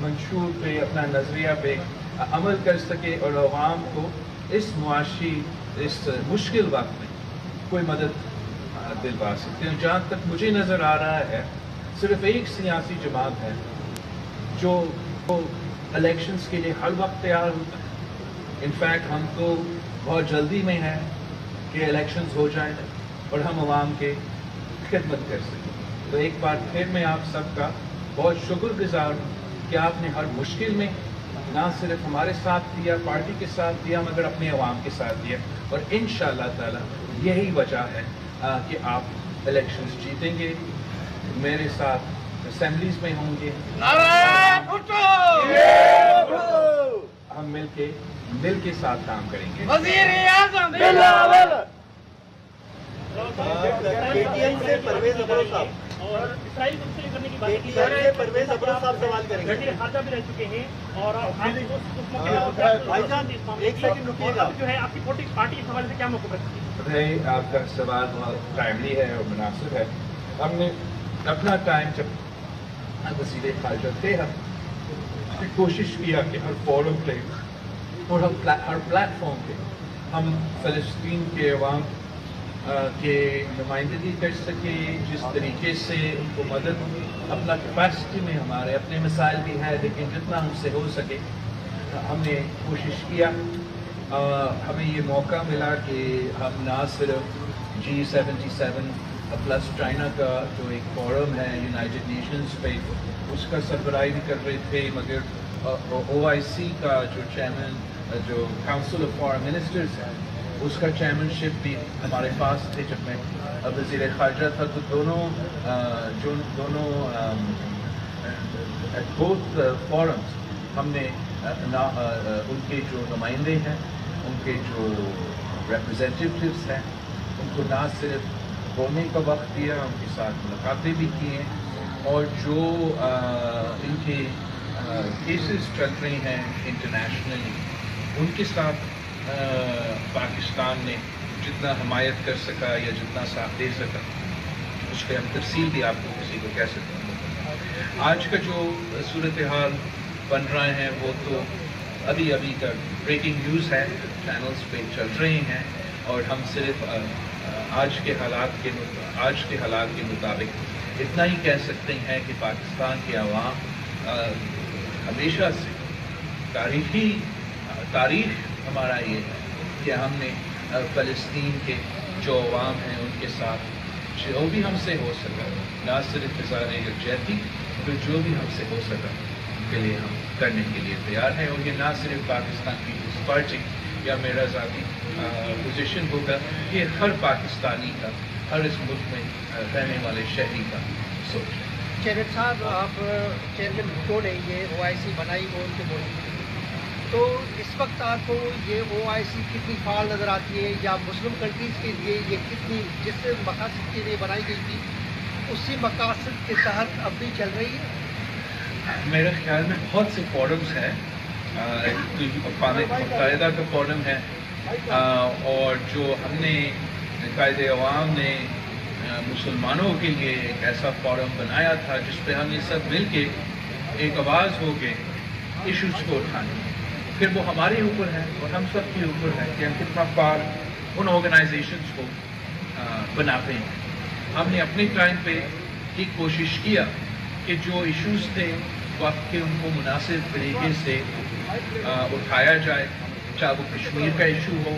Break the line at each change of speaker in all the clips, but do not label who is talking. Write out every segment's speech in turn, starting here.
منشور پہ اپنا نظریہ پہ عمل کر سکے اور عوام کو اس معاشی اس مشکل وقت میں کوئی مدد دلوا سکتے ہیں. جہاں تک مجھے نظر آ رہا ہے صرف ایک سیاسی جماعت ہے جو الیکشنز کے لیے ہر وقت تیار ہوتا ہے. انفیکٹ ہم تو بہت جلدی میں ہیں کہ الیکشنز ہو جائیں اور ہم عوام کے خدمت کر سکیں. تو ایک بار پھر میں آپ سب کا بہت شکر گزار ہوں کہ آپ نے ہر مشکل میں نہ صرف ہمارے ساتھ دیا، پارٹی کے ساتھ دیا، مگر اپنے عوام کے ساتھ دیا. اور انشاءاللہ تعالی یہی وجہ ہے کہ آپ الیکشنز جیتیں گے، میرے ساتھ اسمبلیز میں ہوں گے. ہم مل کے ساتھ کام کریں گے.
وزیر اعظم بلاول
سے پرویز ابرو صاحب
اور اسرائیل کو مسلم کرنے کی بات کی
سے پرویز ابرو صاحب سوال کریں گے.
وزیر خارجہ بھی رہ چکے ہیں اور
بھائی جان ایک سیکنڈ رکیے گا.
جو ہے آپ کی پارٹی اس حوالے سے کیا موقف رکھتی ہے؟
آپ کا سوال بہت ٹائملی ہے اور مناسب ہے. ہم نے اپنا ٹائم جب وزیر خارجہ تھے ہم نے کوشش کیا کہ ہر فورم پہ اور ہر پلیٹ فارم پہ ہم فلسطین کے عوام کے نمائندگی کر سکے، جس طریقے سے ان کو مدد اپنا کیپیسٹی میں ہمارے اپنے مسائل بھی ہیں لیکن جتنا ہم سے ہو سکے ہم نے کوشش کیا. ہمیں یہ موقع ملا کہ ہم نہ صرف G77 پلس چائنا کا جو ایک فورم ہے یونائٹڈ نیشنز پہ اس کا سربراہی بھی کر رہے تھے، مگر OIC کا جو چیئرمین جو کاؤنسل آف فارن منسٹرز ہے اس کا چیئرمین بھی ہمارے پاس تھے جب میں وزیر خارجہ تھا. تو دونوں بوتھ فورمز ہم نے ان کے جو نمائندے ہیں، ان کے جو ریپرزینٹیوز ہیں، ان کو نہ صرف بولنے کا وقت دیا، ان کے ساتھ ملاقاتیں بھی کی ہیں. اور جو ان کے کیسز چل رہے ہیں انٹرنیشنلی ان کے ساتھ پاکستان نے جتنا حمایت کر سکا یا جتنا ساتھ دے سکا اس پہ ہم تفصیل بھی آپ کو کسی کو کہہ سکتے ہیں. آج کا جو صورتحال بن رہے ہیں وہ تو ابھی کا بریکنگ نیوز ہے، چینلز پہ چل رہے ہیں اور ہم صرف آج کے حالات کے مطابق اتنا ہی کہہ سکتے ہیں کہ پاکستان کے عوام ہمیشہ سے تاریخ ہمارا یہ ہے کہ ہم نے فلسطین کے جو عوام ہیں ان کے ساتھ جو بھی ہم سے ہو سکا، نہ صرف اظہار یکجہتی تو جو بھی ہم سے ہو سکا ان کے لیے ہم کرنے کے لیے تیار ہیں. اور یہ نہ صرف پاکستان پیپلز پارٹی یا میرا ذاتی پوزیشن ہوگا، یہ ہر پاکستانی کا، ہر اس ملک میں رہنے والے شہری کا سوچ ہے.
چیئرمین صاحب، آپ چیئرمین بھٹو نے یہ OIC بنائی وہ ان کے ملک، تو اس وقت آپ کو یہ OIC کتنی فعال نظر آتی ہے یا مسلم کنٹریز کے لیے یہ کتنی جس مقاصد کے لیے بنائی گئی تھی اسی مقاصد کے تحت اب بھی چل رہی ہے؟
میرے خیال میں بہت سے فورمز ہیں. اقوام متحدہ کا فورم ہے اور جو ہم نے قائد عوام نے مسلمانوں کے لیے ایک ایسا فورم بنایا تھا جس پہ ہم یہ سب مل کے ایک آواز ہو کے ایشوز کو اٹھائیں. پھر وہ ہمارے اوپر ہے اور ہم سب کے اوپر ہے کہ ہم کتنا فعال ان آرگنائزیشنز کو بناتے ہیں. ہم نے اپنے ٹائم پہ یہ کوشش کیا کہ جو ایشوز تھے وقت کے ان کو مناسب طریقے سے اٹھایا جائے، چاہے وہ کشمیر کا ایشو ہو،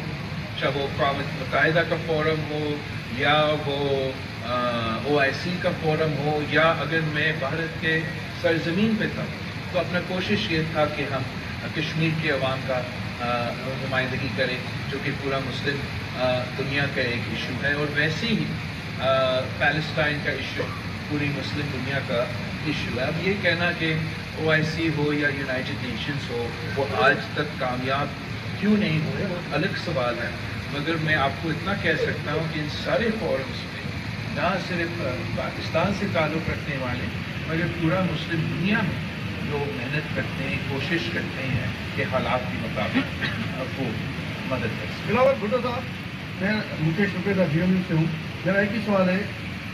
چاہے وہ اقوام متحدہ کا فورم ہو یا وہ OIC کا فورم ہو، یا اگر میں بھارت کے سرزمین پہ تھا تو اپنا کوشش یہ تھا کہ ہم کشمیر کے عوام کا نمائندگی کریں جو کہ پورا مسلم دنیا کا ایک ایشو ہے. اور ویسے ہی پیلسٹائن کا ایشو پوری مسلم دنیا کا ایشو ہے. اب یہ کہنا کہ OIC ہو یا یونائٹڈ نیشنز ہو وہ آج تک کامیاب کیوں نہیں ہوئے وہ الگ سوال ہے، مگر میں آپ کو اتنا کہہ سکتا ہوں کہ ان سارے فورمز میں نہ صرف پاکستان سے تعلق رکھنے والے مگر پورا مسلم دنیا میں لوگ محنت کرتے ہیں، کوشش کرتے ہیں کہ حالات کے مطابق وہ مدد کر سکیں.
بلاول بھٹو صاحب، میں مکیش رپے کا GMU سے ہوں. میرا ایک ہی سوال ہے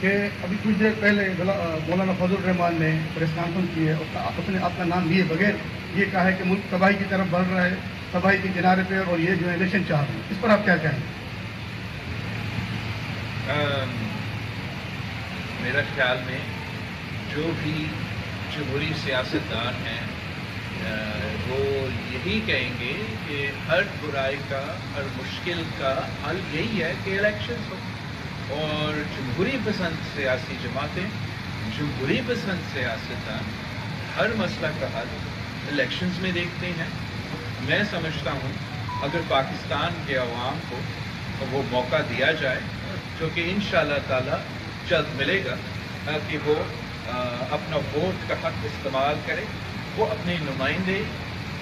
کہ ابھی کچھ دیر پہلے مولانا فضل الرحمان نے پریس کانفرنس کی ہے اور اس نے آپ کا نام لیے بغیر یہ کہا ہے کہ ملک تباہی کی طرف بڑھ رہا ہے، تباہی کے کنارے پہ، اور یہ جو ہے الیکشن چاہ رہے ہیں، اس پر آپ کیا کہیں گے؟
میرا خیال میں جو بھی جمہوری سیاستدان ہیں وہ یہی کہیں گے کہ ہر برائی کا، ہر مشکل کا حل یہی ہے کہ الیکشنز ہو، اور جمہوری پسند سیاسی جماعتیں، جمہوری پسند سیاستدان ہر مسئلہ کا حل الیکشنز میں دیکھتے ہیں۔ میں سمجھتا ہوں اگر پاکستان کے عوام کو وہ موقع دیا جائے، جو کہ انشاءاللہ تعالی جلد ملے گا، کہ وہ اپنا ووٹ کا حق استعمال کرے، وہ اپنے نمائندے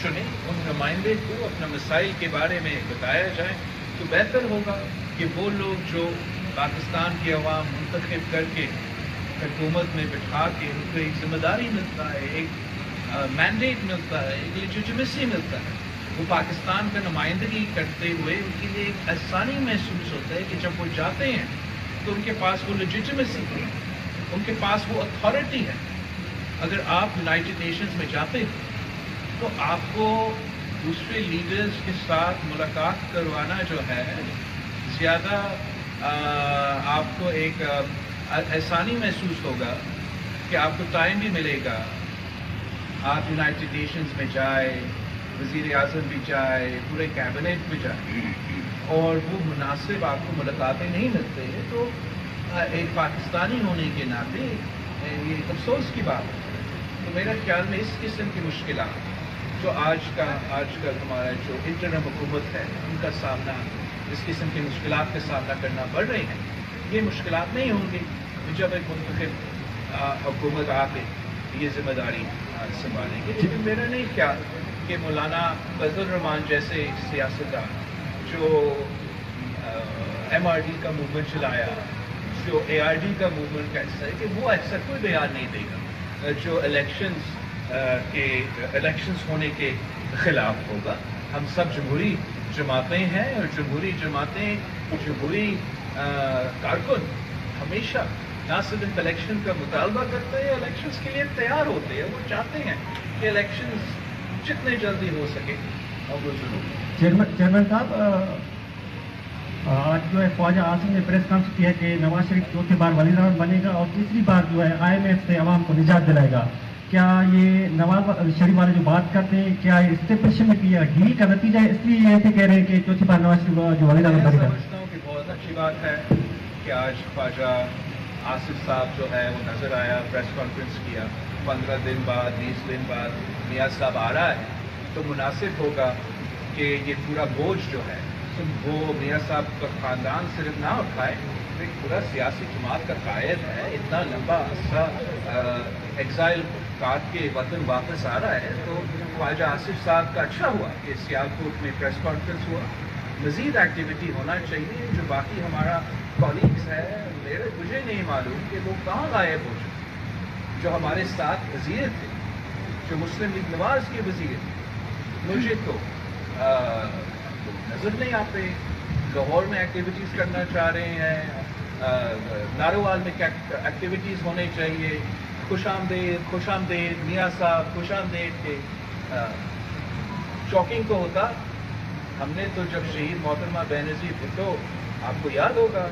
چنیں، ان نمائندے کو اپنا مسائل کے بارے میں بتایا جائے، تو بہتر ہوگا کہ وہ لوگ جو پاکستان کے عوام منتخب کر کے حکومت میں بٹھا کے ان کو ایک ذمہ داری ملتا ہے، ایک مینڈیٹ ملتا ہے، ایک لیجیٹمیسی ملتا ہے، وہ پاکستان کا نمائندگی کرتے ہوئے ان کے لیے ایک آسانی محسوس ہوتا ہے کہ جب وہ جاتے ہیں تو ان کے پاس وہ لیجیٹمیسی ہے، ان کے پاس وہ اتھارٹی ہے۔ اگر آپ یونائٹڈ نیشنز میں جاتے ہو تو آپ کو دوسرے لیڈرز کے ساتھ ملاقات کروانا جو ہے زیادہ آپ کو ایک آسانی محسوس ہوگا کہ آپ کو ٹائم بھی ملے گا، آپ یونائٹڈ نیشنز میں جائے، وزیر اعظم بھی جائے، پورے کیبنٹ بھی جائے، اور وہ مناسب آپ کو ملاقاتیں نہیں ملتے ہیں، تو ایک پاکستانی ہونے کے ناطے یہ افسوس کی بات ہے۔ تو میرا خیال میں اس قسم کی مشکلات جو آج کل ہمارا جو انٹرم حکومت ہے ان کا سامنا، اس قسم کی مشکلات کا سامنا کرنا پڑ رہی ہیں، یہ مشکلات نہیں ہوں گی جب ایک منتخب حکومت آ کے یہ ذمہ داری سنبھالیں گے۔ لیکن میرا نہیں خیال کہ مولانا فضل الرحمان جیسے سیاستدان جو ایم آر ڈی کا موومنٹ چلایا، جو اے آر ڈی کا موومنٹ کا حصہ ہے، کہ وہ ایسا کوئی بیان نہیں دے گا جو الیکشنز ہونے کے خلاف ہوگا۔ ہم سب جمہوری جماعتیں ہیں، اور جمہوری جماعتیں، جمہوری کارکن ہمیشہ نہ صرف الیکشن کا مطالبہ کرتے ہیں، الیکشنز کے لیے تیار ہوتے ہیں، وہ چاہتے ہیں کہ الیکشنز جتنے جلدی ہو سکے اور وہ ضرور۔
چیئرمین صاحب، آج جو ہے خواجہ عاصم نے پریس کانفرنس کیا کہ نواز شریف چوتھی بار وزیر اعظم بنے گا اور تیسری بار جو ہے IMF سے عوام کو نجات دلائے گا۔ کیا یہ نواز شریف والے جو بات کرتے ہیں، کیا اس سے پرشن کی ڈھیل کا نتیجہ ہے، اس لیے یہ ایسے کہہ رہے ہیں کہ چوتھی بار نواز شریف جو وزیر اعظم بنے گا؟
میں سمجھتا ہوں کہ بہت اچھی بات ہے کہ آج خواجہ آصف صاحب جو ہے وہ نظر آیا، پریس کانفرنس کیا، 15 دن بعد 20 دن بعد نیاز صاحب آ رہا ہے، تو مناسب ہوگا کہ یہ پورا بوجھ جو ہے وہ میاں صاحب کا خاندان صرف نہ اٹھائے، ایک پورا سیاسی جماعت کا قائد ہے، اتنا لمبا عرصہ ایگزائل کاٹ کے وطن واپس آ رہا ہے، تو خواجہ آصف صاحب کا اچھا ہوا کہ سیالکوٹ میں پریس کانفرنس ہوا۔ مزید ایکٹیویٹی ہونا چاہیے، جو باقی ہمارا کالیگز ہے، مجھے نہیں معلوم کہ وہ کہاں غائب ہو چکے، جو ہمارے ساتھ وزیر تھے، جو مسلم لیگ نواز کے وزیر تھے، مجھے تو نظر نہیں آتے۔ لاہور میں ایکٹیویٹیز کرنا چاہ رہے ہیں، ناروال میں ایکٹیویٹیز ہونے چاہیے، خوش آمدید میاں صاحب، خوش آمدید کے چوکنگ کو ہوتا۔ ہم نے تو جب شہید محترمہ بینظیر بھٹو، آپ کو یاد ہوگا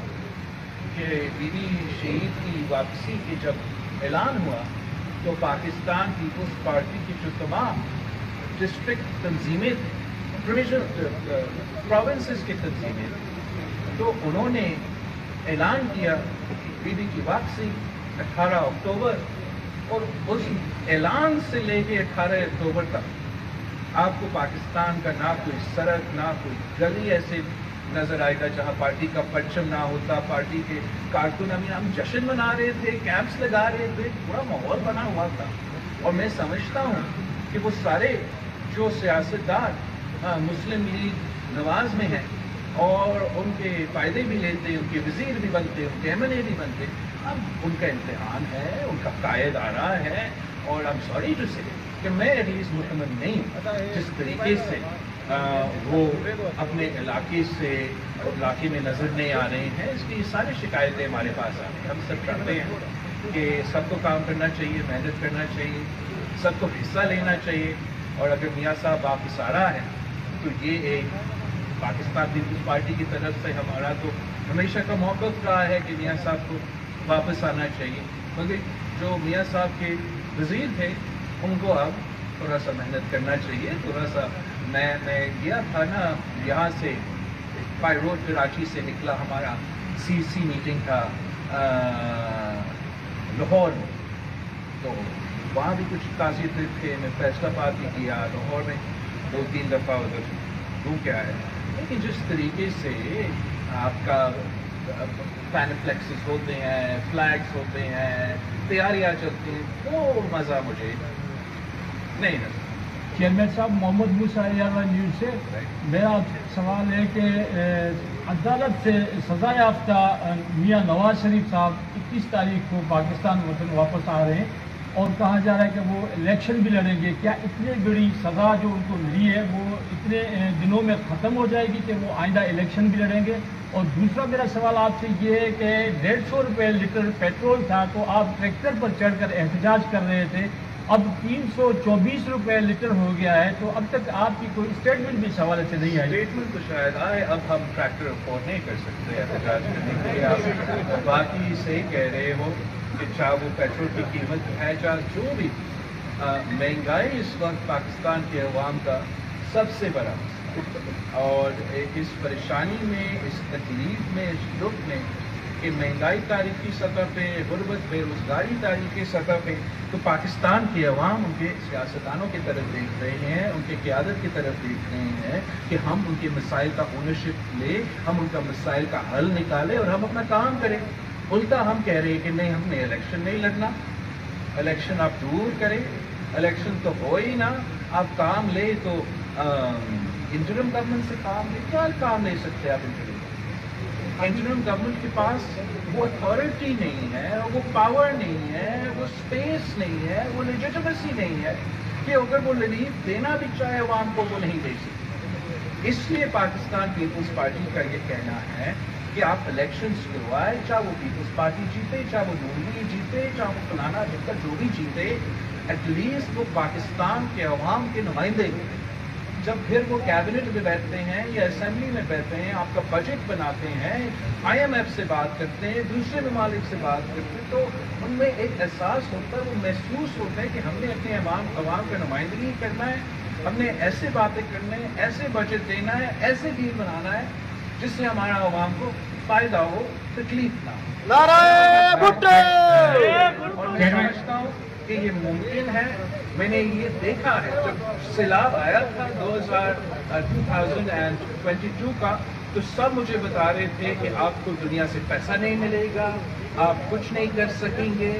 کہ بی بی شہید کی واپسی کی جب اعلان ہوا تو پاکستان پیپلز پارٹی کی جو تمام ڈسٹرکٹ تنظیمیں تھیں، پروونسز کی تنظیمیں، تو انہوں نے اعلان کیا بی بی کی واپسی 18 اکتوبر، اور اس اعلان سے لے کے 18 اکتوبر تک آپ کو پاکستان کا نہ کوئی سڑک، نہ کوئی گلی ایسے نظر آئے گا جہاں پارٹی کا پرچم نہ ہوتا، پارٹی کے کارکن، ہم جشن منا رہے تھے، کیمپس لگا رہے تھے، پورا ماحول بنا ہوا تھا۔ اور میں سمجھتا ہوں کہ وہ سارے جو سیاستدان مسلم لیگ نواز میں ہیں اور ان کے فائدے بھی لیتے، ان کے وزیر بھی بنتے، ان کے MLA بھی بنتے، اب ان کا امتحان ہے، ان کا قائد آ رہا ہے، اور I'm sorry to say کہ میں ایٹ لیسٹ مطمئن نہیں ہوں جس طریقے سے وہ اپنے علاقے سے علاقے میں نظر نہیں آ رہے ہیں. اس کی ساری شکایتیں ہمارے پاس آ رہی ہیں. ہم سب چاہتے ہیں کہ سب کو کام کرنا چاہیے, محنت کرنا چاہیے, سب کو حصہ لینا چاہیے. اور اگر میاں صاحب واپس آ رہا ہے تو یہ ایک پاکستان پیپلز پارٹی کی طرف سے ہمارا تو ہمیشہ کا موقف رہا ہے کہ میاں صاحب کو واپس آنا چاہیے. مگر جو میاں صاحب کے وزیر تھے ان کو اب تھوڑا سا محنت کرنا چاہیے. تھوڑا سا میں گیا تھا نا یہاں سے بائی روڈ کراچی سے نکلا, ہمارا سی میٹنگ تھا لاہور میں, تو وہاں بھی کچھ تعزیت تھے. میں فیصلہ آباد بھی کیا, لاہور میں 2-3 دفعہ ادھر گھوم کے آیا. لیکن جس طریقے سے آپ کا پینفلیکسز ہوتے ہیں, فلیگز ہوتے ہیں, تیاریاں چلتی ہیں, وہ مزہ مجھے نہیں ہے.
چیئرمین صاحب, محمد موسیٰ نیوز سے میرا سوال ہے کہ عدالت سے سزا یافتہ میاں نواز شریف صاحب 21 تاریخ کو پاکستان وطن واپس آ رہے ہیں اور کہا جا رہا ہے کہ وہ الیکشن بھی لڑیں گے. کیا اتنی بڑی سزا جو ان کو ملی ہے وہ اتنے دنوں میں ختم ہو جائے گی کہ وہ آئندہ الیکشن بھی لڑیں گے؟ اور دوسرا میرا سوال آپ سے یہ ہے کہ 150 روپے لیٹر پیٹرول تھا تو آپ ٹریکٹر پر چڑھ کر احتجاج کر رہے تھے, اب 324 روپے لیٹر ہو گیا ہے, تو اب تک آپ کی کوئی اسٹیٹمنٹ بھی اس حوالے سے نہیں آئی.
اسٹیٹمنٹ تو شاید آئے, اب ہم ٹریکٹر افورڈ نہیں کر سکتے احتجاج کرنے کے لیے. آپ باقی صحیح کہہ رہے ہو کہ چاہے وہ پیٹرول کی قیمت ہے, چاہے جو بھی مہنگائی اس وقت پاکستان کے عوام کا سب سے بڑا مسئلہ, اور اس پریشانی میں, اس تکلیف میں, اس دکھ میں کہ مہنگائی تاریخی سطح پہ, غربت, بے روزگاری تاریخی سطح پہ, تو پاکستان کے عوام ان کے سیاستدانوں کی طرف دیکھ رہے ہیں, ان کے قیادت کی طرف دیکھ رہے ہیں کہ ہم ان کے مسائل کا اونرشپ لیں, ہم ان کا مسائل کا حل نکالیں اور ہم اپنا کام کریں. الٹا ہم کہہ رہے ہیں کہ نہیں, ہم نے الیکشن نہیں لڑنا, الیکشن آپ دور کریں, الیکشن تو ہو ہی نہ, آپ کام لیں تو انٹرم گورنمنٹ سے کام لیں. کیا کام لے سکتے آپ انٹرم گورنمنٹ کے پاس وہ اتھارٹی نہیں ہے, وہ پاور نہیں ہے, وہ اسپیس نہیں ہے, وہ لیجیٹمیسی نہیں ہے کہ اگر وہ ریلیف دینا بھی چاہے عوام کو وہ نہیں دے سکتے. اس لیے پاکستان پیپلز پارٹی کا یہ کہنا ہے کہ آپ الیکشنز کروائے, چاہے وہ پیپلز پارٹی جیتے, چاہے وہ نون لیگ جیتے, چاہے وہ فلانا جیتا, جو بھی جیتے, ایٹ لیسٹ وہ پاکستان کے عوام کے نمائندے. جب پھر وہ کیبنٹ میں بیٹھتے ہیں یا اسمبلی میں بیٹھتے ہیں, آپ کا بجٹ بناتے ہیں, IMF سے بات کرتے ہیں, دوسرے ممالک سے بات کرتے ہیں, تو ان میں ایک احساس ہوتا ہے, وہ محسوس ہوتا ہے کہ ہم نے اپنے عوام کا نمائندگی کرنا ہے, ہم نے ایسے باتیں کرنے ہیں, ایسے بجٹ دینا ہے, ایسے ڈیل بنانا ہے جس سے ہمارا عوام کو فائدہ ہو, تکلیف نہ ہو.
نعرہ بھٹو!
اور میں سمجھتا ہوں کہ یہ ممکن ہے. میں نے یہ دیکھا ہے جب سیلاب آیا تھا 2022 کا, تو سب مجھے بتا رہے تھے کہ آپ کو دنیا سے پیسہ نہیں ملے گا, آپ کچھ نہیں کر سکیں گے,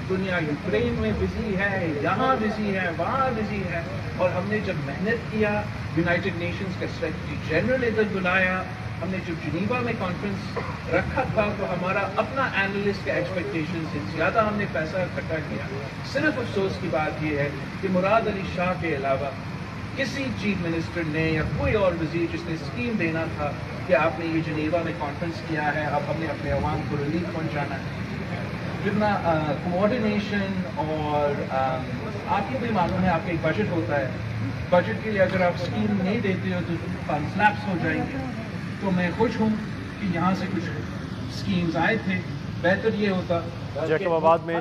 دنیا یوکرین میں بزی ہے, یہاں بزی ہے, وہاں بزی ہے. اور ہم نے جب محنت کیا, یونائٹڈ نیشنز کا سیکرٹری جنرل ادھر بلایا, ہم نے جب جنیوا میں کانفرنس رکھا تھا تو ہمارا اپنا اینالسٹ کا ایکسپیکٹیشن سے زیادہ ہم نے پیسہ اکٹھا کیا. صرف افسوس کی بات یہ ہے کہ مراد علی شاہ کے علاوہ کسی چیف منسٹر نے یا کوئی اور وزیر جس نے اسکیم دینا تھا کہ آپ نے یہ جنیوا میں کانفرنس کیا ہے, اب ہم نے اپنے عوام کو ریلیف پہنچانا ہے. جتنا کوآرڈینیشن, اور آپ کو بھی معلوم ہے آپ کا ایک بجٹ ہوتا ہے, بجٹ کے لیے اگر آپ اسکیم نہیں دیتے ہو تو فنڈز لیپس ہو جائیں گے. تو میں خوش ہوں کہ یہاں سے کچھ اسکیمز آئے تھے, بہتر یہ ہوتا
جیکب آباد میں